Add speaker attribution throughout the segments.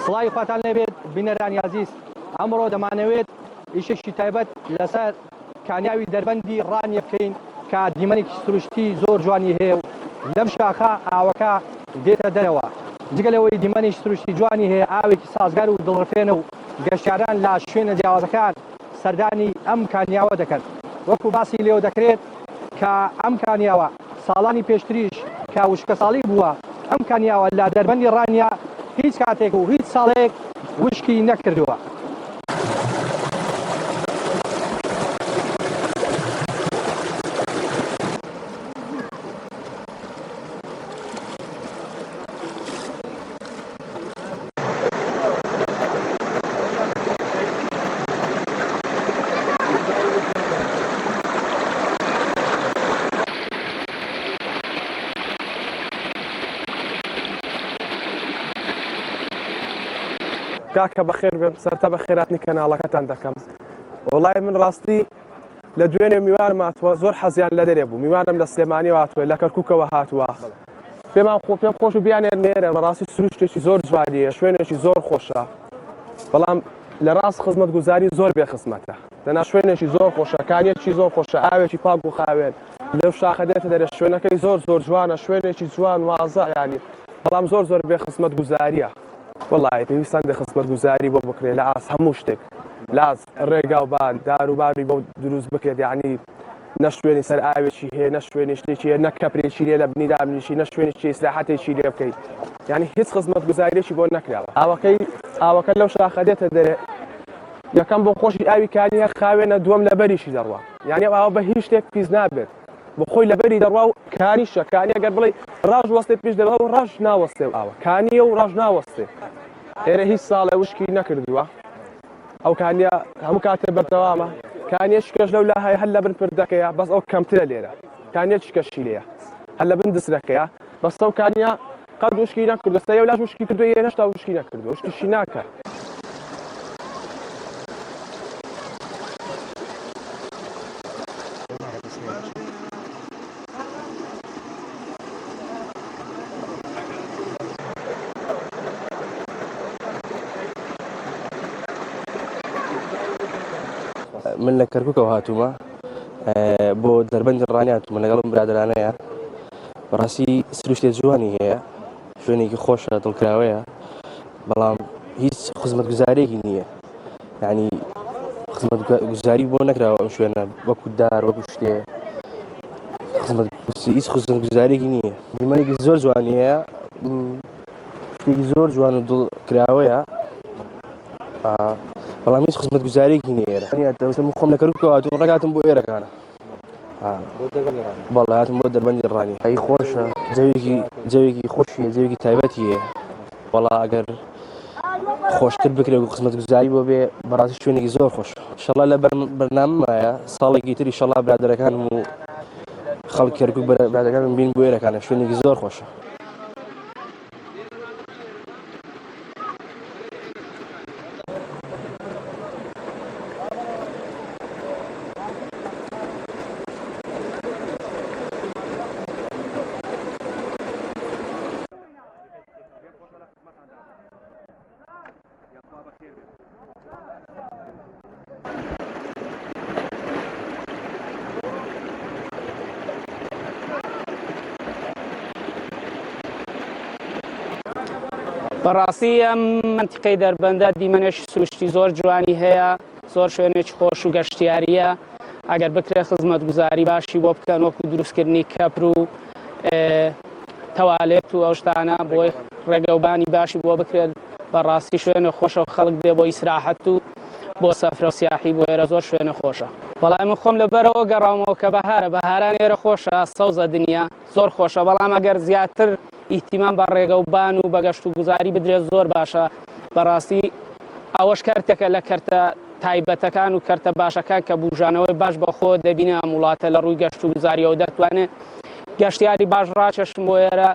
Speaker 1: سڵاوی خواتان لێبێت بینەرانی عەزیز، ئەمڕۆ دەمانەوێت ئیشێکی تایبەت لەسەر کانیاوی دەربەندی ڕانیە بکەین کە دیمەنێکی سروشتی زۆر جوانی هەیە و لەم شاخە ئاوەکە دێتە دەرەوە. جگەلەوەی دیمەنێکی سروشتی جوانی هەیە، ئاوێکی سازگار و دڵڕفێنە و گەشتیاران لە شوێنە جیاوازەکان سەردانی ئەم کانیاوە دەکەن. وەکو باسی لێو دەکرێت کە ئەم کانیاوە ساڵانی پێشتریش کە وشکە ساڵی بووە، ئەم کانیاوە لە دەربەندی ڕانیە هیچ کاتێک و هیچ ساڵێک وشکی نەکردووە.
Speaker 2: کاکە بەخێر بێم، سەرتا بە خێراتنی کەناڵەکەتان دەکەم. وڵای من ڕاستی لە دوێنێ میوانم هاتووە، زۆر حەزیان لە دەرێ بوو. میوانم لە سلێمانی هاتووە، لە کەرکووکەوە هاتووە. پێم خۆش و بیانێر نێرە، بەڕاستی سروشتێکی زۆر جوانیە، شوێنێکی زۆر خۆشە. بەڵام لە ڕاست خزمەت گوزاری زۆر بێ خزمەتە. دەنا شوێنێکی زۆر خۆشە، کانیەکی زۆر خۆشە، ئاوێکی پاک و خاوێن. لەو شاخە دێتە دەرێ، شوێنەکەی زۆر جوانە، شوێنێکی جوان وازە ینی. بەڵام زۆر بێ خزمەت گوزاریە. وڵای پێویستان دە خزمەت گوزاری بۆ بکرێ لە ئاس هەموو شتێک، لاز ڕێگا و بان داروباری بۆ دروست بکرێت. یعنی نە شوێنی سەر ئاوێکی هەیە، نە شوێنی شتێکی هەیە، نە کەپرێکی لێ لە بنی دابنیشی، نە شوێنێکی ئیسلاحەتێکی لێ بکەیت. یعنی هیچ خزمەت گوزاریێکی بۆ نەکراوە. ئاوەکە لەو شاخە دێتە دەرێ، یەکەم بۆ خۆشی ئاوی کانیە خاوێنە، دووەم لەبەریشی دەڕوا. یعنی ئاوە بە هیچ شتێک پیس نابێت، بۆ خۆی لەبەری دەڕوا و کانیشە. کانی ئەگەر بڵێ ڕاژ وەستێ پێش دەبێت و ڕاژ ناوەستێ و ئاوە کانیە و ڕاژ ناوەستێ. ئێرە هیچ ساڵێ وشکی نەکردووە. ئەو کانیە هەموو کاتێ بەردەوامە. کانیە شکەش لەو لای هەر لە بن پردەکەیە، بەس ئەو کەمترە لێرە. کانیە شکەشی لێیە، هەر لە بن دسرەکەیە، بەس ئەو کانیە قەت وشکی نەکردو. سەیە و لاش وشکی کردو، یە هێشتا وشکی نەکردو، وشکیشی ناکات.
Speaker 3: من لە کەرکووکەوە هاتوومە، بۆ دەربەندی ڕانی هاتوومە لەگەڵم برادرانەیە. بەڕاستی سروشتێ جوانی هەیە، شوێنێکی خۆشە، دڵکراوەیە، بەڵام هیچ خزمەت گوزارێکی نییە. یعنی خزمەت گوزاری بۆ نەکراوە ئەم شوێنە، وەکو دار وەکو شتێ هیچ خزمەت گوزارێکی نییە. دیمەنێکی زۆر جوانی هەیە، شتێکی زۆر جوان و دڵکراوەیە، بەڵام هیچ خزمەت گوزارێکی نێرە. دەویستم خۆم لە کەرکووکەوە هاتووم، ڕێگاتم بۆ ئێرەکانە. بەڵێ هاتم بۆ دەربەندی ڕانی. ئەی خۆشە، جەوێکی خۆشیە، جەوێکی تایبەتی هەیە. وەڵا ئەگەر خۆشتر بکرێت و خزمەت گوزاری بۆ بێ، بەڕاستی شوێنێکی زۆر خۆشە. ئینشەڵا لە بەرنامەیە ساڵێکی تر ئینشەڵا برادەرەکانم و خەڵکی کەرکووک برادەرەکانم بین بۆ ئێرەکانە، شوێنێکی زۆر خۆشە.
Speaker 4: بەڕاستی ئەم منتیقەی دەربەندە دیمەنێکی سروشتی زۆر جوانی هەیە، زۆر شوێنێکی خۆش و گەشتیاریە. ئەگەر بکرێت خزمەت گوزاری باشی بۆ بکەن، وەکو دروستکردنی کەپر و تەوالێت و ئەو شتانە بۆی ڕێگەوبانی باشی بۆ بکرێت، بەڕاستی شوێنە خۆشە و خەڵک دێ بۆ ئیسراحەت و بۆ سەفرە و سیاحی بۆ ئێرە زۆر شوێنە خۆشە. بەڵام من خۆم لەبەرەوە گەڕامەوە کە بەهاران ئێرە خۆشە، سەوزە دنیا زۆر خۆشە. بەڵام ئەگەر زیاتر ئیهتیمام بە ڕێگەوبان و بە گەشت و گوزاری بدرێت زۆر باشە. بەڕاستی ئەوەش کارتێکە لە کەرتە تایبەتەکان و کەرتە باشەکان کە بوژانەوەی باش بەخۆ دەبینە ئەم وڵاتە لە ڕووی گەشت و گوزاریەوە دەتوانێت گەشتیاری باش ڕاکێشن بۆ ئێرە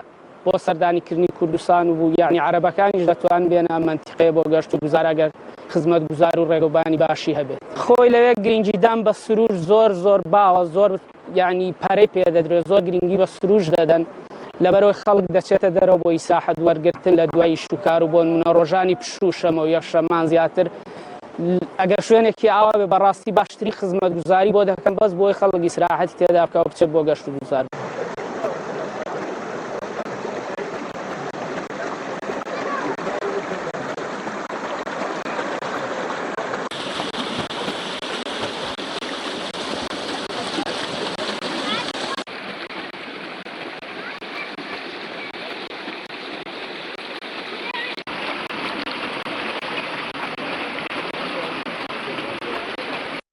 Speaker 4: بۆ سەردانیکردنی کوردستان و بوو. یعنی عەرەبەکانیش دەتوان بێنە منتیقەیە بۆ گەشت و گوزار ئەگەر خزمەت گوزار و ڕێگەوبانی باشی هەبێت. خۆی لەوێ گرنگیدان بە سروش زۆر باوە، زۆر یعنی پارەی پێ دەدرێت، زۆر گرنگی بە سروش دەدەن لەبەرەوەی خەڵک دەچێتە دەرەوە بۆ ئیساحەت وەرگرتن لە دوای شوکار و بۆ نمونە ڕۆژانی پشوشەمە و یەخشەمان زیاتر ئەگەر شوێنێکی ئاوا بێ بەڕاستی باشتری خزمەتگوزاری بۆ دەکەم بەس بۆی خەڵک ئیسراحەتی تێدا بکە و بچێت بۆ گەشت و گوزار